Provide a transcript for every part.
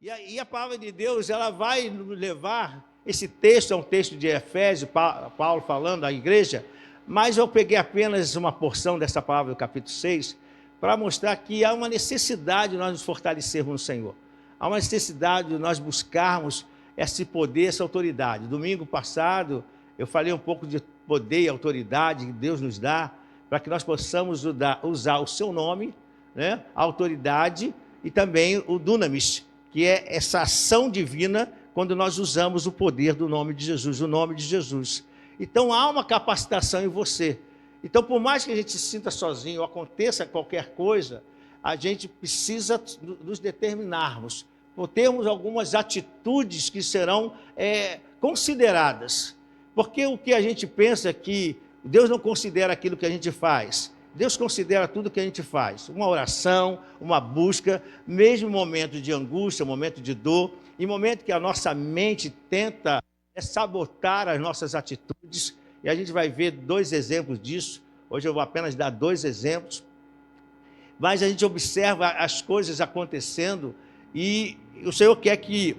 E a palavra de Deus, ela vai nos levar, esse texto é um texto de Efésios, Paulo falando à igreja, mas eu peguei apenas uma porção dessa palavra do capítulo 6, para mostrar que há uma necessidade de nós nos fortalecermos no Senhor. Há uma necessidade de nós buscarmos esse poder, essa autoridade. Domingo passado, eu falei um pouco de poder e autoridade que Deus nos dá, para que nós possamos usar o seu nome, né, a autoridade e também o dunamis, que é essa ação divina quando nós usamos o poder do nome de Jesus, o nome de Jesus. Então há uma capacitação em você. Então, por mais que a gente se sinta sozinho ou aconteça qualquer coisa, a gente precisa nos determinarmos, por termos algumas atitudes que serão consideradas. Porque o que a gente pensa é que Deus não considera aquilo que a gente faz. Deus considera tudo que a gente faz. Uma oração, uma busca, mesmo em momento de angústia, momento de dor, em momento que a nossa mente tenta sabotar as nossas atitudes, e a gente vai ver 2 exemplos disso. Hoje eu vou apenas dar 2 exemplos. Mas a gente observa as coisas acontecendo e o Senhor quer que,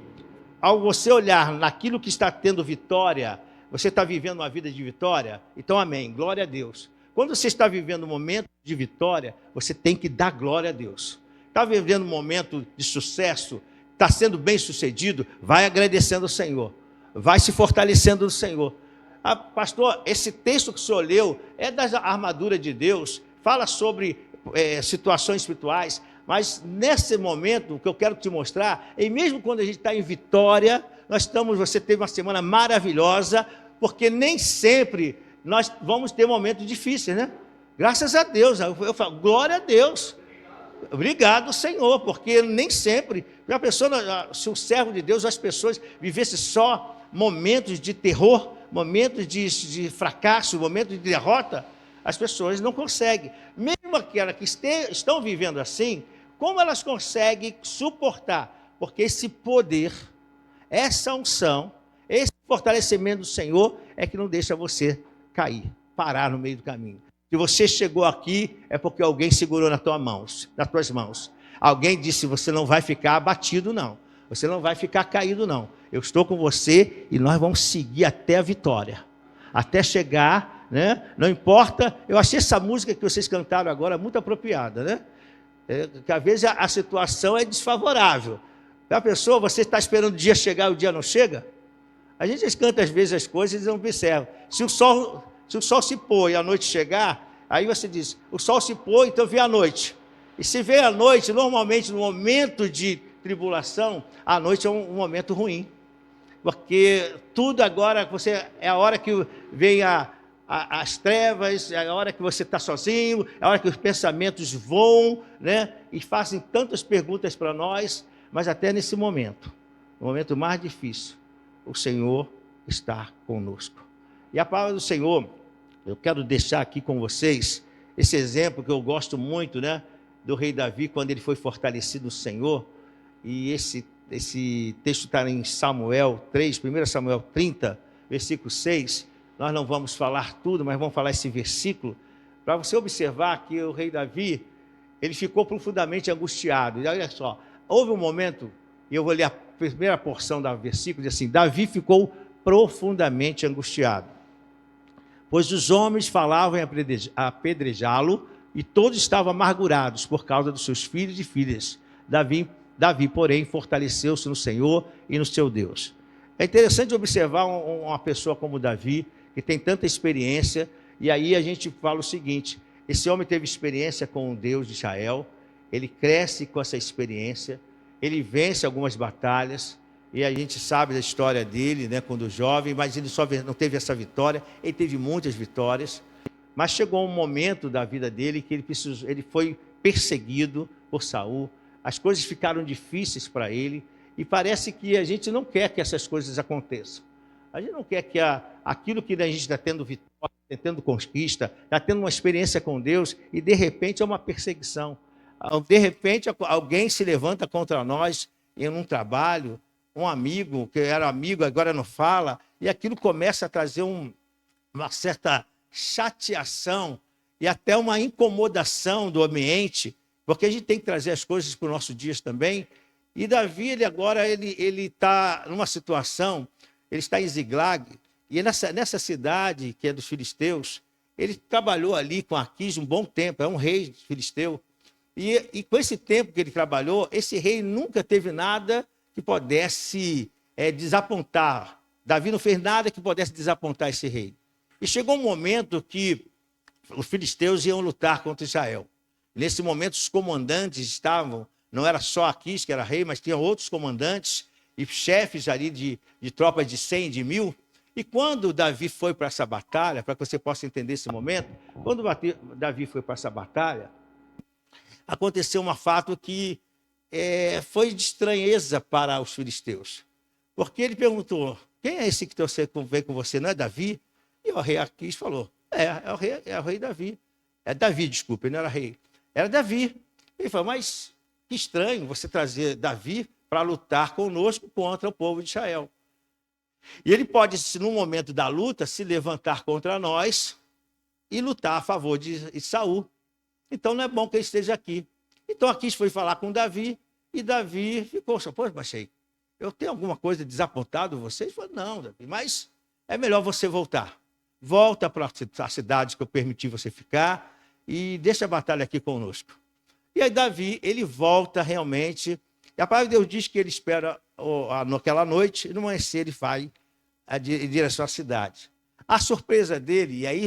ao você olhar naquilo que está tendo vitória, você está vivendo uma vida de vitória? Então, amém, glória a Deus. Quando você está vivendo um momento de vitória, você tem que dar glória a Deus. Está vivendo um momento de sucesso, está sendo bem sucedido, vai agradecendo ao Senhor, vai se fortalecendo no Senhor. Ah, pastor, esse texto que o senhor leu é da armadura de Deus, fala sobre situações espirituais, mas nesse momento, o que eu quero te mostrar, e mesmo quando a gente está em vitória, você teve uma semana maravilhosa, porque nem sempre nós vamos ter momentos difíceis, né? Graças a Deus, eu falo, glória a Deus, obrigado Senhor, porque nem sempre, a pessoa, se o servo de Deus, as pessoas vivessem só momentos de terror, momentos de fracasso, momentos de derrota, as pessoas não conseguem. Mesmo aquelas que estão vivendo assim, como elas conseguem suportar? Porque esse poder, essa unção, esse fortalecimento do Senhor é que não deixa você cair, parar no meio do caminho. Se você chegou aqui, é porque alguém segurou nas tuas mãos. Alguém disse, você não vai ficar abatido, não. Você não vai ficar caído, não. Eu estou com você e nós vamos seguir até a vitória. Até chegar, né? Não importa. Eu achei essa música que vocês cantaram agora muito apropriada, né? Que às vezes a situação é desfavorável. A pessoa, você está esperando o dia chegar e o dia não chega? A gente canta às vezes as coisas e não observa. Se o sol se pôr e a noite chegar, aí você diz, o sol se pôr, então vem a noite. E se vem a noite, normalmente no momento de tribulação, a noite é um momento ruim. Porque tudo agora, é a hora que vem as trevas, é a hora que você está sozinho, é a hora que os pensamentos voam, né? E fazem tantas perguntas para nós, mas até nesse momento, o momento mais difícil, o Senhor está conosco. E a palavra do Senhor, eu quero deixar aqui com vocês esse exemplo que eu gosto muito, né? Do rei Davi, quando ele foi fortalecido no Senhor, e esse texto está em Samuel 3, 1 Samuel 30, versículo 6, nós não vamos falar tudo, mas vamos falar esse versículo, para você observar que o rei Davi, ele ficou profundamente angustiado. E olha só, houve um momento, e eu vou ler a primeira porção do versículo, diz assim, Davi ficou profundamente angustiado, pois os homens falavam em apedrejá-lo, e todos estavam amargurados por causa dos seus filhos e filhas. Davi, porém, fortaleceu-se no Senhor e no seu Deus. É interessante observar uma pessoa como Davi, que tem tanta experiência, e aí a gente fala o seguinte, esse homem teve experiência com o Deus de Israel, ele cresce com essa experiência, ele vence algumas batalhas, e a gente sabe da história dele, né, quando jovem, mas ele só não teve essa vitória, ele teve muitas vitórias, mas chegou um momento da vida dele que ele foi perseguido por Saul, as coisas ficaram difíceis para ele, e parece que a gente não quer que essas coisas aconteçam. A gente não quer que aquilo que a gente está tendo vitória, está tendo conquista, está tendo uma experiência com Deus, e de repente é uma perseguição. De repente alguém se levanta contra nós em um trabalho, um amigo, que era amigo, agora não fala, e aquilo começa a trazer uma certa chateação e até uma incomodação do ambiente, porque a gente tem que trazer as coisas para os nossos dias também, E Davi, ele agora, ele está numa situação, ele está em Ziglag, e nessa cidade, que é dos filisteus, ele trabalhou ali com Aquis um bom tempo, é um rei filisteu. E com esse tempo que ele trabalhou, esse rei nunca teve nada que pudesse desapontar. Davi não fez nada que pudesse desapontar esse rei. E chegou um momento que os filisteus iam lutar contra Israel. Nesse momento, os comandantes estavam, não era só Aquis que era rei, mas tinha outros comandantes e chefes ali de tropas de 100, de 1000. E quando Davi foi para essa batalha, para que você possa entender esse momento, quando Davi foi para essa batalha, aconteceu um fato que foi de estranheza para os filisteus. Porque ele perguntou, quem é esse que vem com você? Não é Davi? E o rei Aquis falou, é o rei Davi. É Davi, desculpa, ele não era rei. Era Davi. Ele falou, mas que estranho você trazer Davi para lutar conosco contra o povo de Israel. E ele pode, no momento da luta, se levantar contra nós e lutar a favor de Saul. Então não é bom que ele esteja aqui. Então Aquis foi falar com Davi e Davi ficou, pô, mas eu tenho alguma coisa desapontado em você? Ele falou, não, Davi, mas é melhor você voltar. Volta para a cidade que eu permiti você ficar e deixa a batalha aqui conosco. E aí Davi, ele volta realmente, e a palavra de Deus diz que ele espera naquela noite, e no amanhecer ele vai em direção à cidade. A surpresa dele, e aí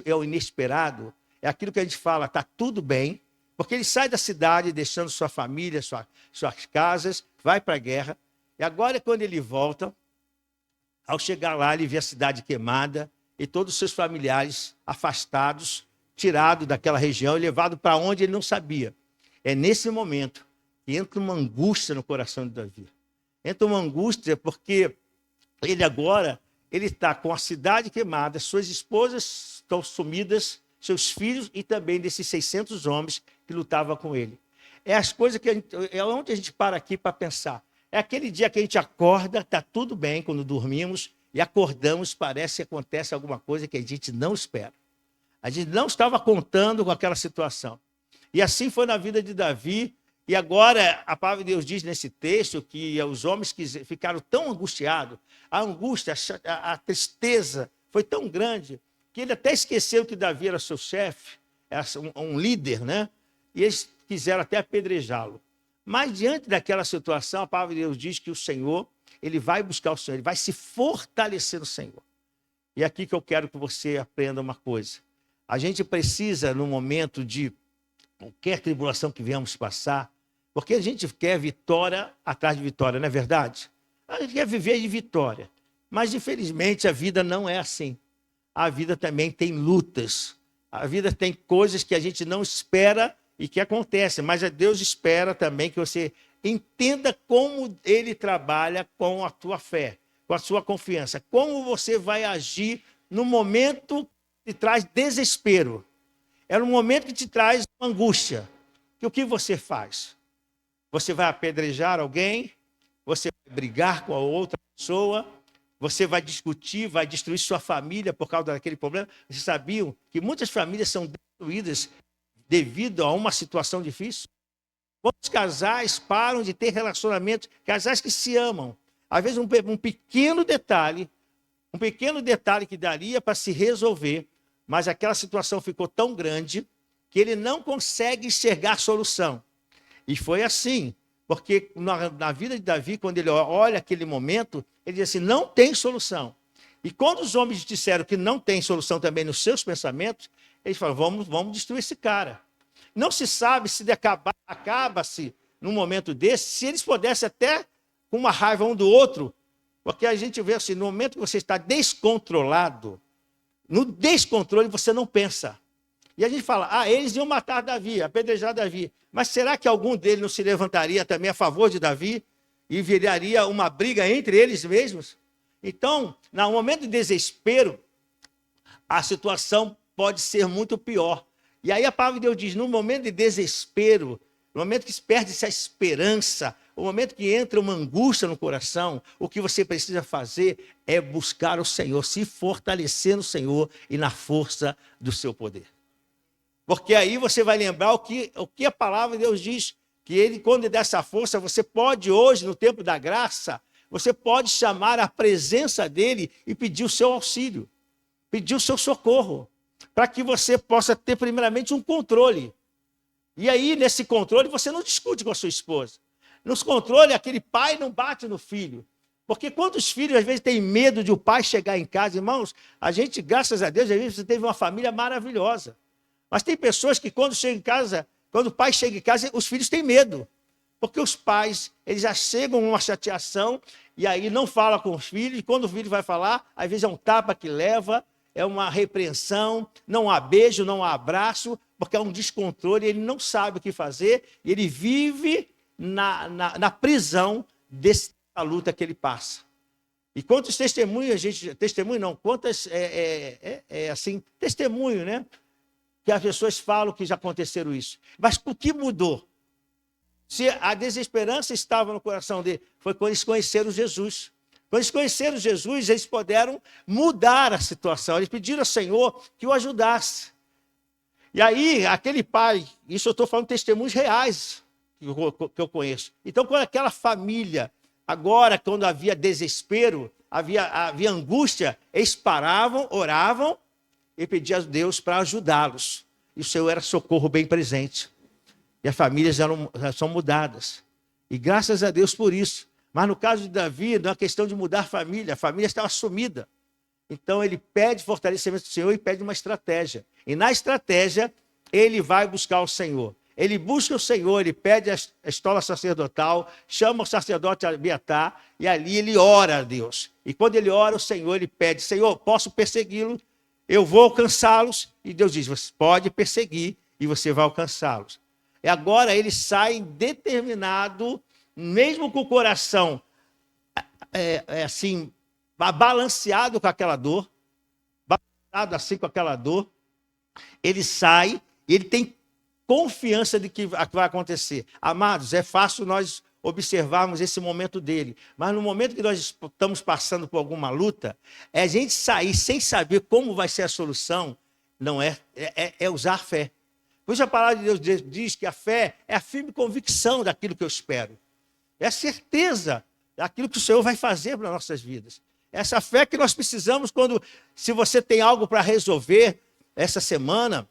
é o inesperado, é aquilo que a gente fala, está tudo bem, porque ele sai da cidade deixando sua família, suas casas, vai para a guerra, e agora quando ele volta, ao chegar lá ele vê a cidade queimada e todos os seus familiares afastados, tirados daquela região e levados para onde ele não sabia. É nesse momento que entra uma angústia no coração de Davi. Entra uma angústia porque ele está com a cidade queimada, suas esposas estão sumidas, seus filhos e também desses 600 homens que lutavam com ele. É as coisas que é onde a gente para aqui para pensar. É aquele dia que a gente acorda, está tudo bem quando dormimos e acordamos, parece que acontece alguma coisa que a gente não espera. A gente não estava contando com aquela situação. E assim foi na vida de Davi. E agora a palavra de Deus diz nesse texto que os homens que ficaram tão angustiados, a angústia, a tristeza foi tão grande que ele até esqueceu que Davi era seu chefe, era um líder, né? E eles quiseram até apedrejá-lo. Mas diante daquela situação, a palavra de Deus diz que o Senhor, ele vai buscar o Senhor, ele vai se fortalecer no Senhor. E é aqui que eu quero que você aprenda uma coisa. A gente precisa, no momento de qualquer tribulação que venhamos passar, porque a gente quer vitória atrás de vitória, não é verdade? A gente quer viver de vitória. Mas, infelizmente, a vida não é assim. A vida também tem lutas. A vida tem coisas que a gente não espera e que acontecem. Mas Deus espera também que você entenda como Ele trabalha com a tua fé, com a sua confiança. Como você vai agir no momento que te traz desespero. É no momento que te traz angústia. Que o que você faz? Você vai apedrejar alguém? Você vai brigar com a outra pessoa? Você vai discutir, vai destruir sua família por causa daquele problema? Vocês sabiam que muitas famílias são destruídas devido a uma situação difícil? Quantos casais param de ter relacionamentos, casais que se amam? Às vezes um pequeno detalhe que daria para se resolver, mas aquela situação ficou tão grande que ele não consegue enxergar a solução. E foi assim, porque na vida de Davi, quando ele olha aquele momento, ele diz assim, não tem solução. E quando os homens disseram que não tem solução também nos seus pensamentos, eles falaram, vamos destruir esse cara. Não se sabe se acaba-se num momento desse, se eles pudessem até com uma raiva um do outro, porque a gente vê assim, no momento que você está descontrolado, no descontrole você não pensa. E a gente fala, eles iam matar Davi, apedrejar Davi. Mas será que algum deles não se levantaria também a favor de Davi e viraria uma briga entre eles mesmos? Então, no momento de desespero, a situação pode ser muito pior. E aí a palavra de Deus diz, no momento de desespero, no momento que perde-se a esperança, o momento que entra uma angústia no coração, o que você precisa fazer é buscar o Senhor, se fortalecer no Senhor e na força do seu poder. Porque aí você vai lembrar o que a palavra de Deus diz, que ele, quando ele dá essa força, você pode hoje, no tempo da graça, você pode chamar a presença dele e pedir o seu auxílio, pedir o seu socorro, para que você possa ter primeiramente um controle. E aí, nesse controle, você não discute com a sua esposa. Nos controles, aquele pai não bate no filho. Porque quantos filhos, às vezes, têm medo de o pai chegar em casa? Irmãos, a gente, graças a Deus, às vezes, você teve uma família maravilhosa. Mas tem pessoas que, quando chegam em casa, quando o pai chega em casa, os filhos têm medo. Porque os pais, eles já chegam com uma chateação e aí não falam com os filhos. E quando o filho vai falar, às vezes é um tapa que leva, é uma repreensão, não há beijo, não há abraço, porque é um descontrole, ele não sabe o que fazer e ele vive na prisão dessa luta que ele passa. E quantos testemunhos a gente... Testemunho não, quantas... assim, testemunho, né? Que as pessoas falam que já aconteceram isso. Mas por que mudou? Se a desesperança estava no coração dele, foi quando eles conheceram Jesus. Quando eles conheceram Jesus, eles puderam mudar a situação. Eles pediram ao Senhor que o ajudasse. E aí, aquele pai, isso eu estou falando de testemunhos reais que eu conheço. Então, quando aquela família, agora, quando havia desespero, havia angústia, eles paravam, oravam e pediam a Deus para ajudá-los. E o Senhor era socorro bem presente. E as famílias já são mudadas. E graças a Deus por isso. Mas no caso de Davi, não é questão de mudar a família estava sumida. Então ele pede fortalecimento do Senhor e pede uma estratégia. E na estratégia, ele vai buscar o Senhor. Ele busca o Senhor, ele pede a estola sacerdotal, chama o sacerdote Abiatar, e ali ele ora a Deus. E quando ele ora, o Senhor, ele pede, Senhor, posso persegui-los? Eu vou alcançá-los. E Deus diz, você pode perseguir e você vai alcançá-los. E agora ele sai determinado, mesmo com o coração assim, balanceado com aquela dor, balanceado assim com aquela dor, ele sai e ele tem confiança de que vai acontecer. Amados, é fácil nós observarmos esse momento dele, mas no momento que nós estamos passando por alguma luta, a gente sair sem saber como vai ser a solução, não é usar fé. Por isso a palavra de Deus diz que a fé é a firme convicção daquilo que eu espero. É a certeza daquilo que o Senhor vai fazer para nossas vidas. Essa fé que nós precisamos se você tem algo para resolver essa semana,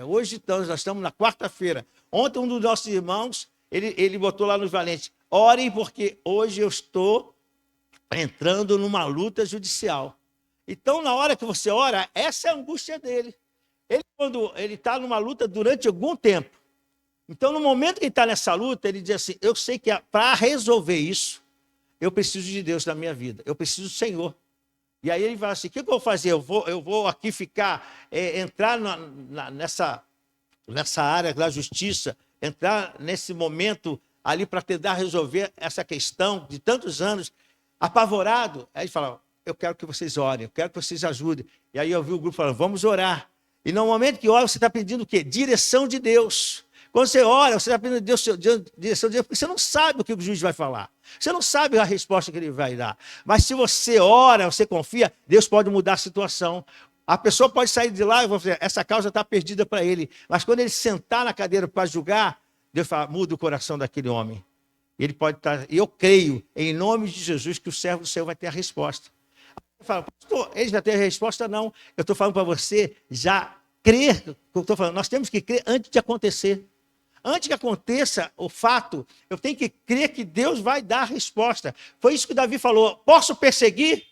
hoje nós estamos na quarta-feira. Ontem um dos nossos irmãos, ele botou lá nos valentes, orem porque hoje eu estou entrando numa luta judicial. Então, na hora que você ora, essa é a angústia dele. Quando ele está numa luta durante algum tempo. Então, no momento que ele está nessa luta, ele diz assim, eu sei que para resolver isso, eu preciso de Deus na minha vida. Eu preciso do Senhor. E aí ele vai assim, o que eu vou fazer? Eu vou aqui entrar nessa área da justiça, entrar nesse momento ali para tentar resolver essa questão de tantos anos, apavorado. Aí ele fala, eu quero que vocês orem, eu quero que vocês ajudem. E aí eu vi o grupo falando, vamos orar. E no momento que ora, você está pedindo o quê? Direção de Deus. Quando você ora, você está pedindo direção de Deus, porque você não sabe o que o juiz vai falar. Você não sabe a resposta que ele vai dar. Mas se você ora, você confia, Deus pode mudar a situação. A pessoa pode sair de lá e dizer, essa causa está perdida para ele. Mas quando ele sentar na cadeira para julgar, Deus fala, muda o coração daquele homem. Ele pode estar... E eu creio, em nome de Jesus, que o servo do Senhor vai ter a resposta. Fala, pastor, eles já têm a resposta? Não. Eu estou falando para você já crer. Eu estou falando, nós temos que crer antes de acontecer. Antes que aconteça o fato, eu tenho que crer que Deus vai dar a resposta. Foi isso que Davi falou. Posso perseguir?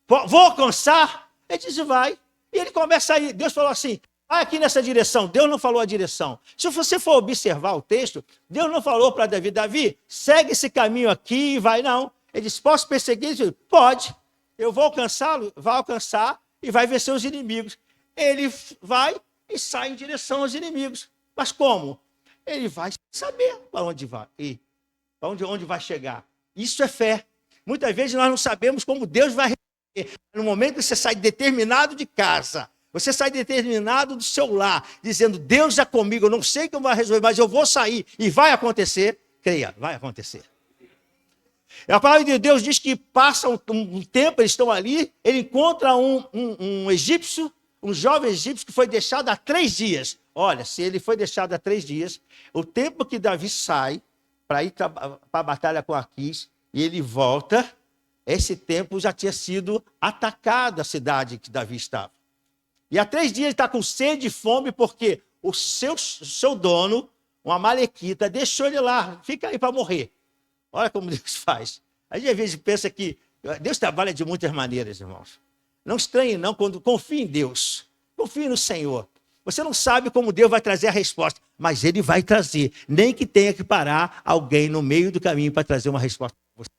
Vou alcançar? Ele disse, vai. E ele começa a ir. Deus falou assim, vai aqui nessa direção. Deus não falou a direção. Se você for observar o texto, Deus não falou para Davi, Davi, segue esse caminho aqui e vai, não. Ele disse, posso perseguir? Ele disse, pode. Eu vou alcançá-lo, vai alcançar e vai vencer os inimigos. Ele vai e sai em direção aos inimigos. Mas como? Ele vai saber para onde vai ir, para onde vai chegar. Isso é fé. Muitas vezes nós não sabemos como Deus vai resolver. No momento que você sai determinado de casa, você sai determinado do seu lar, dizendo, Deus é comigo, eu não sei como vai resolver, mas eu vou sair e vai acontecer. Creia, vai acontecer. A palavra de Deus diz que passa um tempo, eles estão ali, ele encontra um egípcio, um jovem egípcio que foi deixado há 3 dias. olha, se ele foi deixado há 3 dias, o tempo que Davi sai para ir para a batalha com Aquis, e ele volta, esse tempo já tinha sido atacado a cidade que Davi estava. E há 3 dias ele está com sede e fome, porque o seu dono, um amalequita, deixou ele lá, fica aí para morrer. Olha como Deus faz. A gente às vezes pensa que Deus trabalha de muitas maneiras, irmãos. Não estranhe não, quando confie em Deus. Confie no Senhor. Você não sabe como Deus vai trazer a resposta, mas Ele vai trazer. Nem que tenha que parar alguém no meio do caminho para trazer uma resposta para você.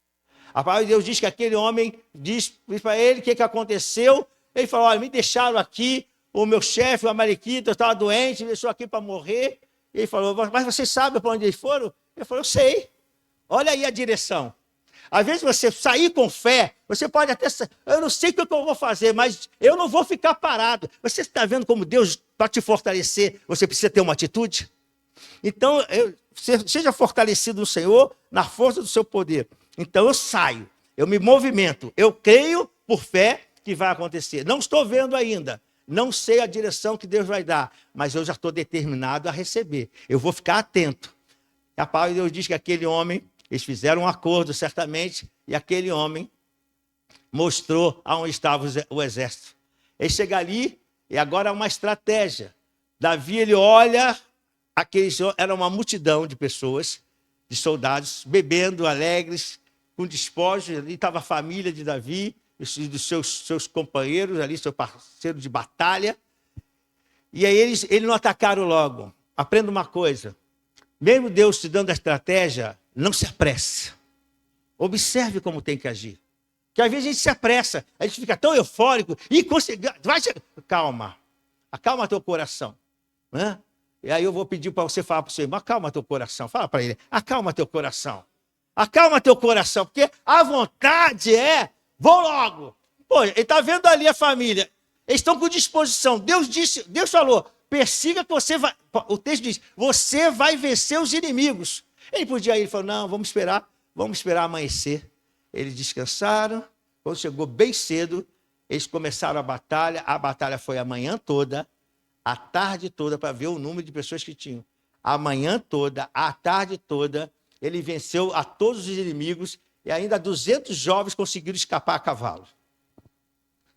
A palavra de Deus diz que aquele homem diz para ele o que aconteceu. Ele falou, olha, me deixaram aqui, o meu chefe, o amalequita, eu estava doente, me deixou aqui para morrer. E ele falou, mas você sabe para onde eles foram? Ele falou, eu sei. Olha aí a direção. Às vezes você sair com fé, você pode até... Eu não sei o que eu vou fazer, mas eu não vou ficar parado. Você está vendo como Deus, para te fortalecer, você precisa ter uma atitude? Então, seja fortalecido no Senhor, na força do seu poder. Então eu saio, eu me movimento, eu creio por fé que vai acontecer. Não estou vendo ainda, não sei a direção que Deus vai dar, mas eu já estou determinado a receber. Eu vou ficar atento. A palavra de Deus diz que aquele homem... Eles fizeram um acordo, certamente, e aquele homem mostrou aonde estava o exército. Ele chega ali, e agora há uma estratégia. Davi, ele olha, era uma multidão de pessoas, de soldados, bebendo, alegres, com despojos. Ali estava a família de Davi, dos seus companheiros ali, seu parceiro de batalha. E aí eles não atacaram logo. Aprenda uma coisa. Mesmo Deus te dando a estratégia, não se apresse. Observe como tem que agir. Porque às vezes a gente se apressa, a gente fica tão eufórico e calma. Acalma teu coração. Né? E aí eu vou pedir para você falar para o seu irmão, acalma teu coração. Fala para ele, acalma teu coração. Acalma teu coração, porque a vontade vou logo. Pô, ele está vendo ali a família. Eles estão com disposição. Deus falou, persiga que você vai... O texto diz, você vai vencer os inimigos. Ele podia ir, ele falou, não, vamos esperar amanhecer. Eles descansaram, quando chegou bem cedo, eles começaram a batalha foi a manhã toda, a tarde toda, para ver o número de pessoas que tinham. A manhã toda, a tarde toda, ele venceu a todos os inimigos, e ainda 200 jovens conseguiram escapar a cavalo.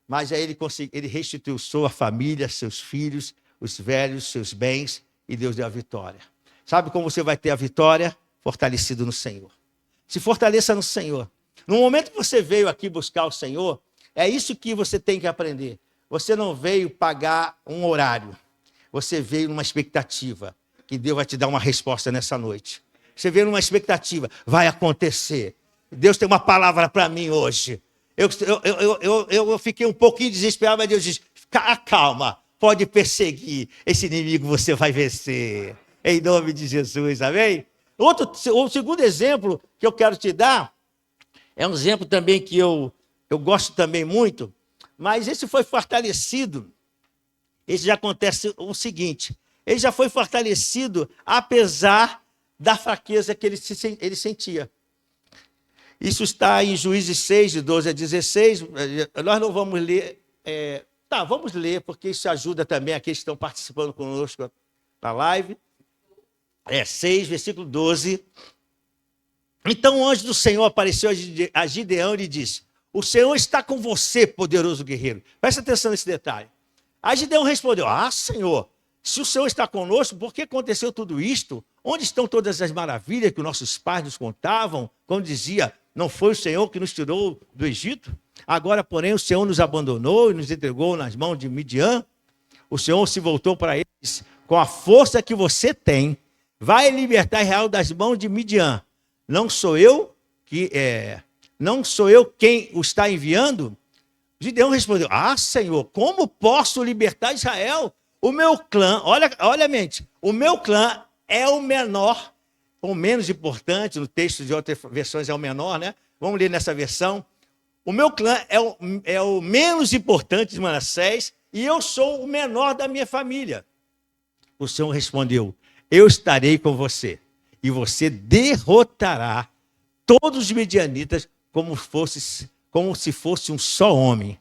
Mas aí ele restituiu sua família, seus filhos, os velhos, seus bens, e Deus deu a vitória. Sabe como você vai ter a vitória? Fortalecido no Senhor. Se fortaleça no Senhor. No momento que você veio aqui buscar o Senhor, é isso que você tem que aprender. Você não veio pagar um horário. Você veio numa expectativa que Deus vai te dar uma resposta nessa noite. Você veio numa expectativa, vai acontecer. Deus tem uma palavra para mim hoje. Eu fiquei um pouquinho desesperado, mas Deus diz, calma, pode perseguir. Esse inimigo você vai vencer. Em nome de Jesus, amém? O segundo exemplo que eu quero te dar, é um exemplo também que eu gosto também muito, mas esse foi fortalecido, esse já acontece o seguinte, ele já foi fortalecido apesar da fraqueza que ele sentia. Isso está em Juízes 6, de 12 a 16, nós não vamos ler, vamos ler, porque isso ajuda também aqueles que estão participando conosco na live. 6, versículo 12. Então o anjo do Senhor apareceu a Gideão e lhe disse, o Senhor está com você, poderoso guerreiro. Presta atenção nesse detalhe. Aí Gideão respondeu, Senhor, se o Senhor está conosco, por que aconteceu tudo isto? Onde estão todas as maravilhas que nossos pais nos contavam? Quando dizia, não foi o Senhor que nos tirou do Egito? Agora, porém, o Senhor nos abandonou e nos entregou nas mãos de Midian. O Senhor se voltou para eles com a força que você tem. Vai libertar Israel das mãos de Midian. Não sou eu quem o está enviando? Gideão respondeu, Senhor, como posso libertar Israel? O meu clã, olha a mente, o meu clã é o menor, ou menos importante, no texto de outras versões é o menor, né? Vamos ler nessa versão. O meu clã é o menos importante de Manassés, e eu sou o menor da minha família. O Senhor respondeu, eu estarei com você, e você derrotará todos os midianitas como se fosse um só homem.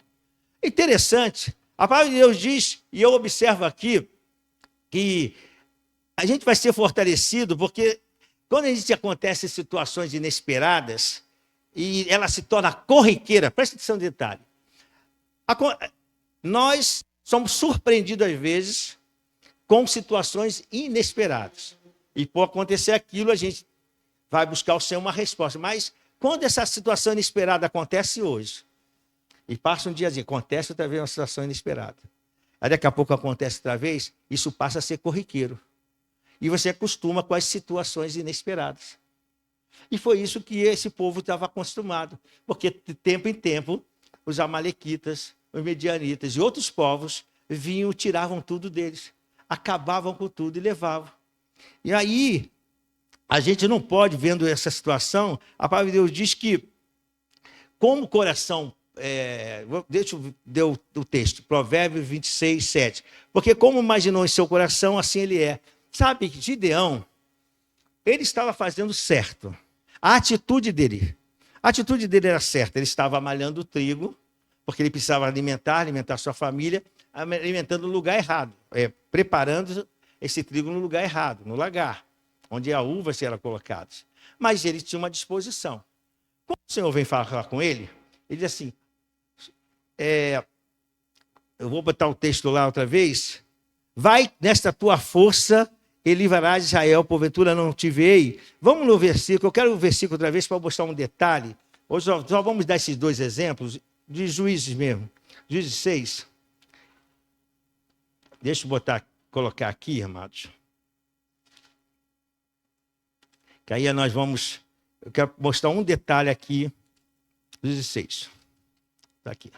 Interessante, a palavra de Deus diz, e eu observo aqui, que a gente vai ser fortalecido, porque quando a gente acontece situações inesperadas e ela se torna corriqueira, presta atenção no detalhe. Nós somos surpreendidos às vezes com situações inesperadas. E por acontecer aquilo, a gente vai buscar ao Senhor uma resposta. Mas quando essa situação inesperada acontece hoje, e passa um diazinho, acontece outra vez uma situação inesperada. Aí daqui a pouco acontece outra vez, isso passa a ser corriqueiro. E você acostuma com as situações inesperadas. E foi isso que esse povo estava acostumado. Porque de tempo em tempo, os amalequitas, os medianitas e outros povos vinham e tiravam tudo deles. Acabavam com tudo e levavam. E aí, a gente não pode, vendo essa situação, a palavra de Deus diz que, como o coração... deixa eu ver o texto, Provérbios 26, 7. Porque como imaginou em seu coração, assim ele é. Sabe, Gideão, ele estava fazendo certo. A atitude dele era certa. Ele estava malhando o trigo, porque ele precisava alimentar sua família, alimentando no lugar errado, preparando esse trigo no lugar errado, no lagar, onde a uva era colocada. Mas ele tinha uma disposição. Quando o Senhor vem falar com ele, ele diz assim, eu vou botar o texto lá outra vez, vai nesta tua força e livrarás Israel, porventura não te veio. Vamos no versículo, eu quero o versículo outra vez para mostrar um detalhe. Hoje só vamos dar esses dois exemplos, de Juízes mesmo. Juízes 6. Deixa eu colocar aqui, amados. Que aí nós vamos... Eu quero mostrar um detalhe aqui. Juízes 6. Está aqui.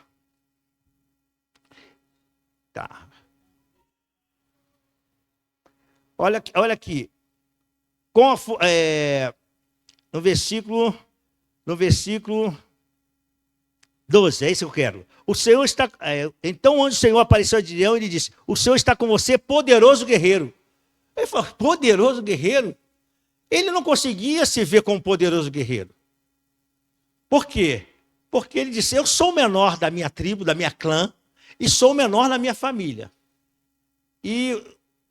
Tá. Olha aqui. No versículo 12, é isso que eu quero. O Senhor está. Então, onde o Senhor apareceu a Gideão, ele disse: o Senhor está com você, poderoso guerreiro. Ele falou: poderoso guerreiro? Ele não conseguia se ver como poderoso guerreiro. Por quê? Porque ele disse: eu sou o menor da minha tribo, da minha clã, e sou o menor na minha família. E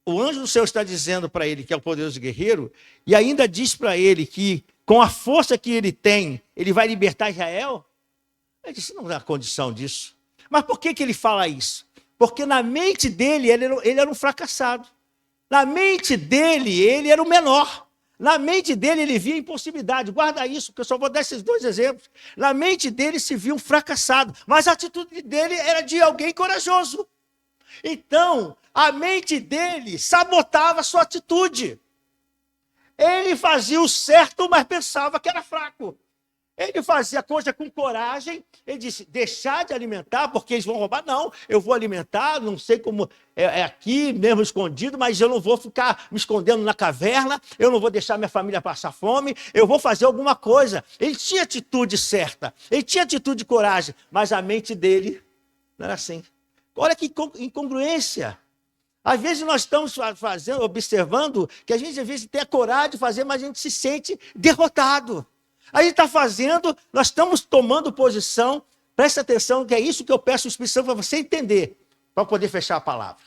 o anjo do Senhor está dizendo para ele que é o poderoso guerreiro, e ainda diz para ele que, com a força que ele tem, ele vai libertar Israel. Ele disse: não dá condição disso. Mas por que ele fala isso? Porque na mente dele, ele era um fracassado. Na mente dele, ele era o menor. Na mente dele, ele via impossibilidade. Guarda isso, porque eu só vou dar esses dois exemplos. Na mente dele, se via um fracassado. Mas a atitude dele era de alguém corajoso. Então, a mente dele sabotava a sua atitude. Ele fazia o certo, mas pensava que era fraco. Ele fazia coisa com coragem. Ele disse: deixar de alimentar, porque eles vão roubar. Não, eu vou alimentar, não sei como, é aqui mesmo escondido, mas eu não vou ficar me escondendo na caverna, eu não vou deixar minha família passar fome, eu vou fazer alguma coisa. Ele tinha atitude certa, ele tinha atitude de coragem, mas a mente dele não era assim. Olha que incongruência. Às vezes nós estamos observando que a gente às vezes tem a coragem de fazer, mas a gente se sente derrotado. A gente está fazendo, nós estamos tomando posição. Presta atenção, que é isso que eu peço ao Espírito Santo para você entender, para poder fechar a palavra.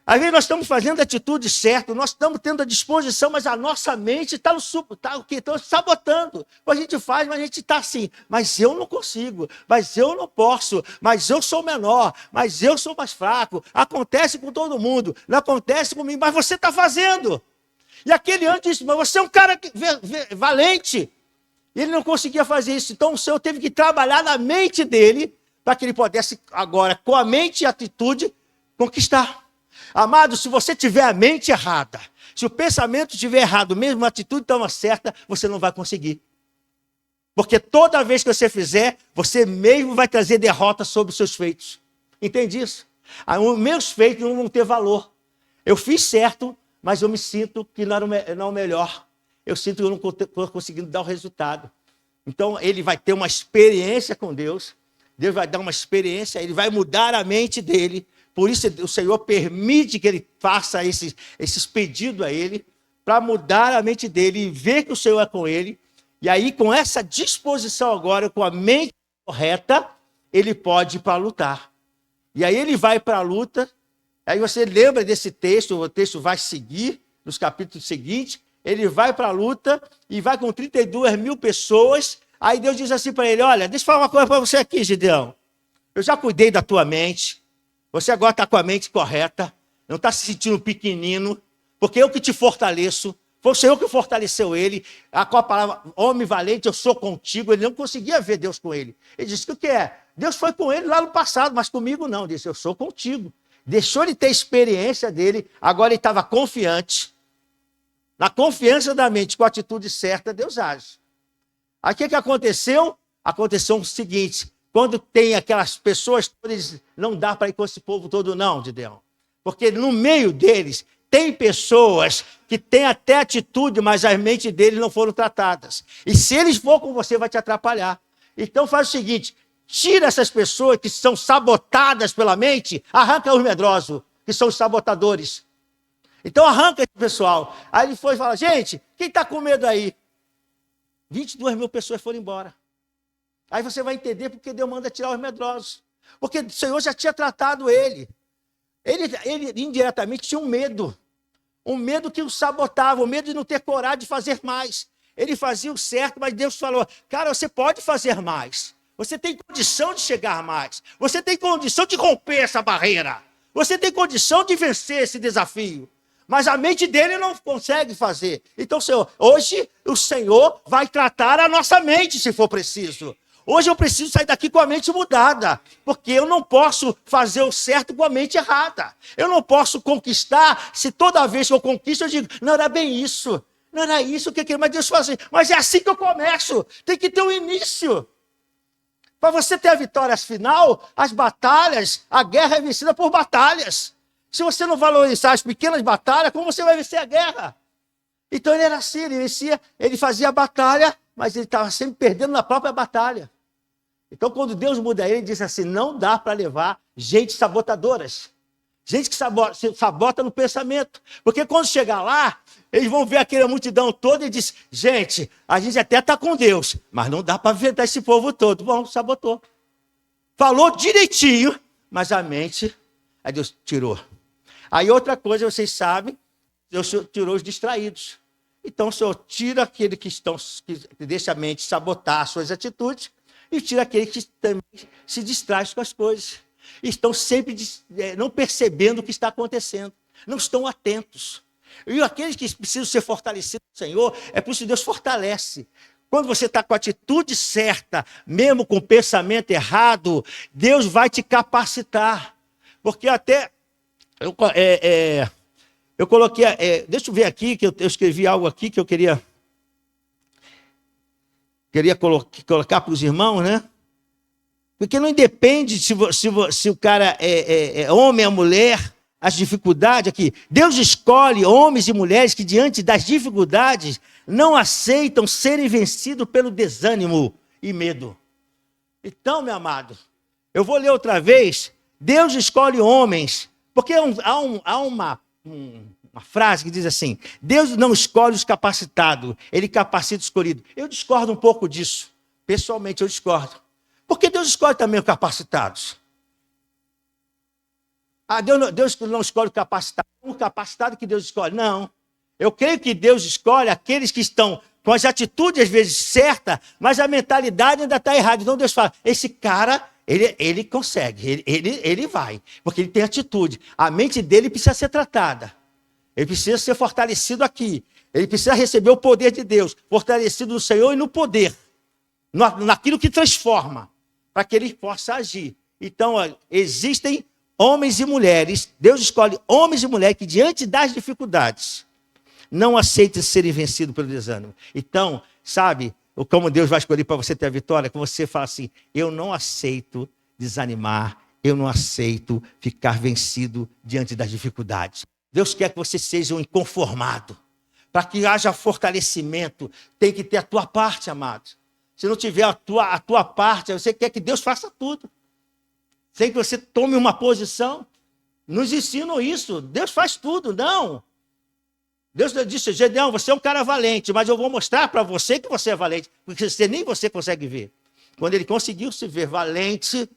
Às vezes nós estamos fazendo a atitude certa, nós estamos tendo a disposição, mas a nossa mente está sabotando. A gente faz, mas a gente está assim, mas eu não consigo, mas eu não posso, mas eu sou menor, mas eu sou mais fraco. Acontece com todo mundo, não acontece comigo, mas você está fazendo. E aquele anjo disse: mas você é um cara valente. Ele não conseguia fazer isso, então o Senhor teve que trabalhar na mente dele para que ele pudesse agora, com a mente e a atitude, conquistar. Amado, se você tiver a mente errada, se o pensamento estiver errado, mesmo a atitude estava certa, você não vai conseguir. Porque toda vez que você fizer, você mesmo vai trazer derrota sobre os seus feitos. Entende isso? Os meus feitos não vão ter valor. Eu fiz certo, mas eu me sinto que não é o melhor. Eu sinto que eu não estou conseguindo dar o resultado. Então, ele vai ter uma experiência com Deus. Deus vai dar uma experiência, ele vai mudar a mente dele. Por isso, o Senhor permite que ele faça esses pedidos a ele, para mudar a mente dele e ver que o Senhor é com ele. E aí, com essa disposição agora, com a mente correta, ele pode ir para lutar. E aí ele vai para a luta. Aí você lembra desse texto, o texto vai seguir nos capítulos seguintes, ele vai para a luta e vai com 32 mil pessoas. Aí Deus diz assim para ele: olha, deixa eu falar uma coisa para você aqui, Gideão. Eu já cuidei da tua mente, você agora está com a mente correta, não está se sentindo pequenino, porque eu que te fortaleço. Foi o Senhor que fortaleceu ele, com a palavra homem valente, eu sou contigo. Ele não conseguia ver Deus com ele. Ele disse: o que é? Deus foi com ele lá no passado, mas comigo não. Ele disse: eu sou contigo. Deixou ele ter experiência dele, agora ele estava confiante. Na confiança da mente, com a atitude certa, Deus age. Aí o que aconteceu? Aconteceu o seguinte: quando tem aquelas pessoas todas, não dá para ir com esse povo todo não, Gideão. Porque no meio deles tem pessoas que têm até atitude, mas as mentes deles não foram tratadas. E se eles for com você, vai te atrapalhar. Então faz o seguinte: tira essas pessoas que são sabotadas pela mente, arranca os medrosos, que são os sabotadores. Então arranca esse pessoal. Aí ele foi e fala: gente, quem está com medo aí? 22 mil pessoas foram embora. Aí você vai entender porque Deus manda tirar os medrosos. Porque o Senhor já tinha tratado ele. Ele indiretamente tinha um medo que o sabotava, o medo de não ter coragem de fazer mais. Ele fazia o certo, mas Deus falou: cara, você pode fazer mais. Você tem condição de chegar mais. Você tem condição de romper essa barreira. Você tem condição de vencer esse desafio. Mas a mente dele não consegue fazer. Então, Senhor, hoje o Senhor vai tratar a nossa mente, se for preciso. Hoje eu preciso sair daqui com a mente mudada, porque eu não posso fazer o certo com a mente errada. Eu não posso conquistar, se toda vez que eu conquisto eu digo: não era bem isso, não era isso que eu queria. Mas Deus fala assim: mas é assim que eu começo, tem que ter um início. Para você ter a vitória final, as batalhas, a guerra é vencida por batalhas. Se você não valorizar as pequenas batalhas, como você vai vencer a guerra? Então ele era assim, ele fazia a batalha, mas ele estava sempre perdendo na própria batalha. Então quando Deus muda ele diz assim: não dá para levar gente sabotadoras. Gente que sabota no pensamento. Porque quando chegar lá, eles vão ver aquela multidão toda e diz: gente, a gente até está com Deus, mas não dá para enfrentar esse povo todo. Bom, sabotou. Falou direitinho, mas a mente, aí Deus tirou. Aí outra coisa, vocês sabem, Deus tirou os distraídos. Então o Senhor tira aquele que deixa a mente sabotar as suas atitudes e tira aquele que também se distrai com as coisas. Estão sempre não percebendo o que está acontecendo, não estão atentos. E aqueles que precisam ser fortalecidos no Senhor, é por isso que Deus fortalece. Quando você está com a atitude certa, mesmo com o pensamento errado, Deus vai te capacitar. Porque até eu coloquei, deixa eu ver aqui, que eu escrevi algo aqui que eu queria colocar para os irmãos, né? Porque não independe se o cara é homem ou mulher, as dificuldades aqui. Deus escolhe homens e mulheres que, diante das dificuldades, não aceitam serem vencidos pelo desânimo e medo. Então, meu amado, eu vou ler outra vez. Deus escolhe homens, porque há uma frase que diz assim: Deus não escolhe os capacitados, Ele capacita os escolhidos. Eu discordo um pouco disso. Pessoalmente, eu discordo. Porque Deus escolhe também os capacitados. Deus não escolhe o capacitado que Deus escolhe. Não. Eu creio que Deus escolhe aqueles que estão com as atitudes, às vezes, certas, mas a mentalidade ainda está errada. Então Deus fala: esse cara, ele consegue, ele vai, porque ele tem atitude. A mente dele precisa ser tratada. Ele precisa ser fortalecido aqui. Ele precisa receber o poder de Deus, fortalecido no Senhor e no poder, naquilo que transforma, para que ele possa agir. Então, existem homens e mulheres, Deus escolhe homens e mulheres que, diante das dificuldades, não aceitam serem vencidos pelo desânimo. Então, sabe, como Deus vai escolher para você ter a vitória, que você fala assim: eu não aceito desanimar, eu não aceito ficar vencido diante das dificuldades. Deus quer que você seja um inconformado. Para que haja fortalecimento, tem que ter a tua parte, amado. Se não tiver a tua parte, você quer que Deus faça tudo. Sem que você tome uma posição. Nos ensinam isso. Deus faz tudo, não. Deus disse: Gedeão, você é um cara valente, mas eu vou mostrar para você que você é valente, porque nem você consegue ver. Quando ele conseguiu se ver valente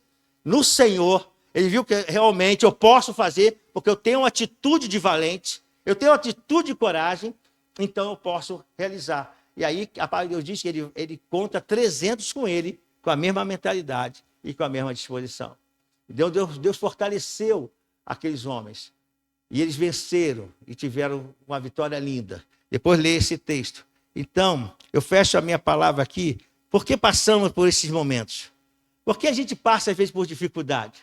no Senhor, Ele viu que realmente eu posso fazer, porque eu tenho uma atitude de valente, eu tenho uma atitude de coragem, então eu posso realizar. E aí a palavra de Deus diz que ele conta 300 com ele, com a mesma mentalidade e com a mesma disposição. Deus fortaleceu aqueles homens. E eles venceram e tiveram uma vitória linda. Depois leia esse texto. Então, eu fecho a minha palavra aqui. Por que passamos por esses momentos? Porque a gente passa, às vezes, por dificuldade.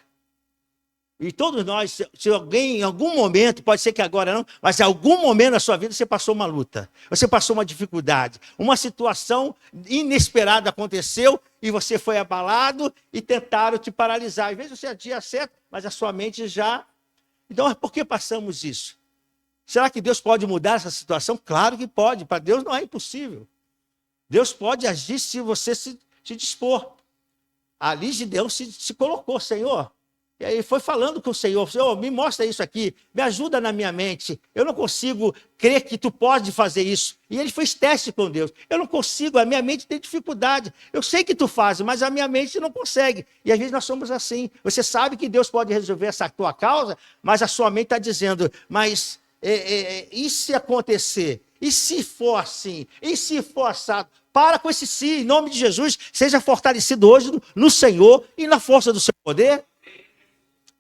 E todos nós, se alguém, em algum momento, pode ser que agora não, mas em algum momento da sua vida você passou uma luta. Você passou uma dificuldade. Uma situação inesperada aconteceu e você foi abalado e tentaram te paralisar. Às vezes você tinha certo, mas a sua mente já... Então, por que passamos isso? Será que Deus pode mudar essa situação? Claro que pode. Para Deus não é impossível. Deus pode agir se você se dispor. Ali de Deus se colocou, Senhor. E aí foi falando com o Senhor, Senhor, me mostra isso aqui, me ajuda na minha mente. Eu não consigo crer que tu pode fazer isso. E ele fez teste com Deus. Eu não consigo, a minha mente tem dificuldade. Eu sei que tu fazes, mas a minha mente não consegue. E às vezes nós somos assim. Você sabe que Deus pode resolver essa tua causa, mas a sua mente está dizendo, mas e se acontecer? E se for assim? E se for assado? Para com esse si, em nome de Jesus, seja fortalecido hoje no Senhor e na força do seu poder.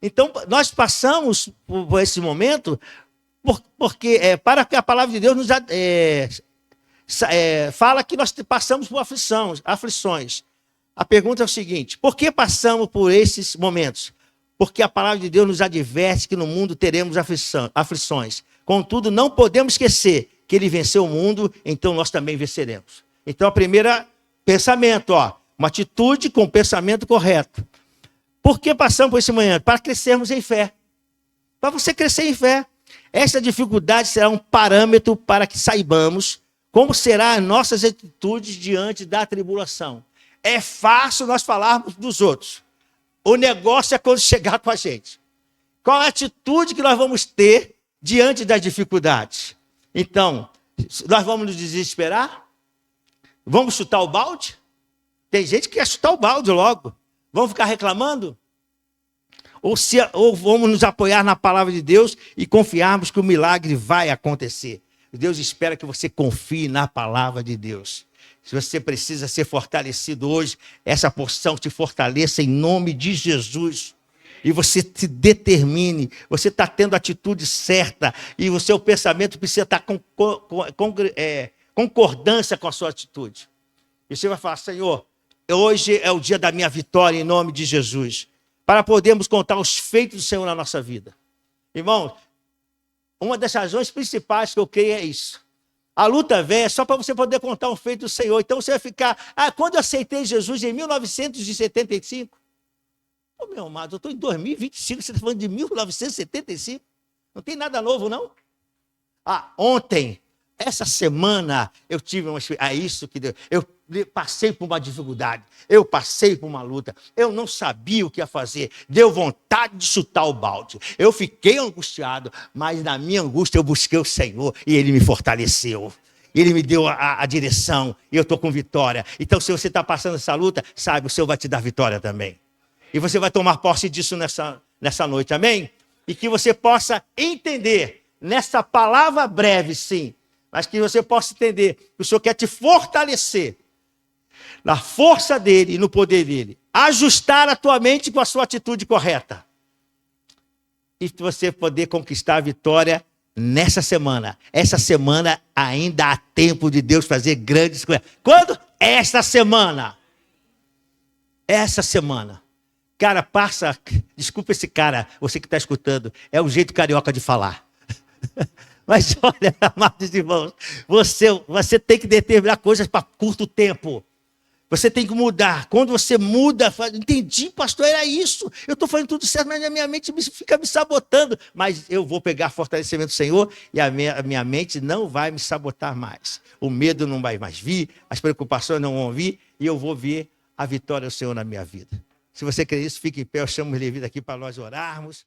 Então, nós passamos por esse momento porque para que a palavra de Deus nos fala que nós passamos por aflições. A pergunta é o seguinte: por que passamos por esses momentos? Porque a palavra de Deus nos adverte que no mundo teremos aflições. Contudo, não podemos esquecer que ele venceu o mundo, então nós também venceremos. Então, a primeira pensamento, uma atitude com o pensamento correto. Por que passamos por esse momento? Para crescermos em fé. Para você crescer em fé. Essa dificuldade será um parâmetro para que saibamos como serão as nossas atitudes diante da tribulação. É fácil nós falarmos dos outros. O negócio é quando chegar com a gente. Qual a atitude que nós vamos ter diante das dificuldades? Então, nós vamos nos desesperar? Vamos chutar o balde? Tem gente que quer chutar o balde logo. Vamos ficar reclamando? Ou vamos nos apoiar na palavra de Deus e confiarmos que o milagre vai acontecer? Deus espera que você confie na palavra de Deus. Se você precisa ser fortalecido hoje, essa porção te fortaleça em nome de Jesus. E você se determine, você está tendo a atitude certa e o seu pensamento precisa estar com concordância com a sua atitude. E você vai falar, Senhor, hoje é o dia da minha vitória em nome de Jesus, para podermos contar os feitos do Senhor na nossa vida. Irmão, uma das razões principais que eu creio é isso. A luta vem é só para você poder contar um feito do Senhor. Então você vai ficar, quando eu aceitei Jesus em 1975, meu amado, eu estou em 2025, você está falando de 1975? Não tem nada novo, não? Ontem, essa semana, eu tive uma experiência, isso que deu. Eu passei por uma dificuldade, eu passei por uma luta, eu não sabia o que ia fazer, deu vontade de chutar o balde. Eu fiquei angustiado, mas na minha angústia eu busquei o Senhor e Ele me fortaleceu. Ele me deu a direção e eu estou com vitória. Então, se você está passando essa luta, sabe, o Senhor vai te dar vitória também. E você vai tomar posse disso nessa noite, amém? E que você possa entender, nessa palavra breve, sim, mas que você possa entender que o Senhor quer te fortalecer na força dEle e no poder dEle. Ajustar a tua mente com a sua atitude correta. E você poder conquistar a vitória nessa semana. Essa semana ainda há tempo de Deus fazer grandes coisas. Quando? Esta semana. Essa semana. Cara, passa... Desculpa esse cara, você que está escutando. É o jeito carioca de falar. Mas olha, amados irmãos, você tem que determinar coisas para curto tempo. Você tem que mudar. Quando você muda, fala, entendi, pastor, era isso. Eu estou fazendo tudo certo, mas a minha mente fica me sabotando. Mas eu vou pegar fortalecimento do Senhor e a minha mente não vai me sabotar mais. O medo não vai mais vir, as preocupações não vão vir e eu vou ver a vitória do Senhor na minha vida. Se você crê isso, fique em pé, eu chamo os levitas aqui para nós orarmos.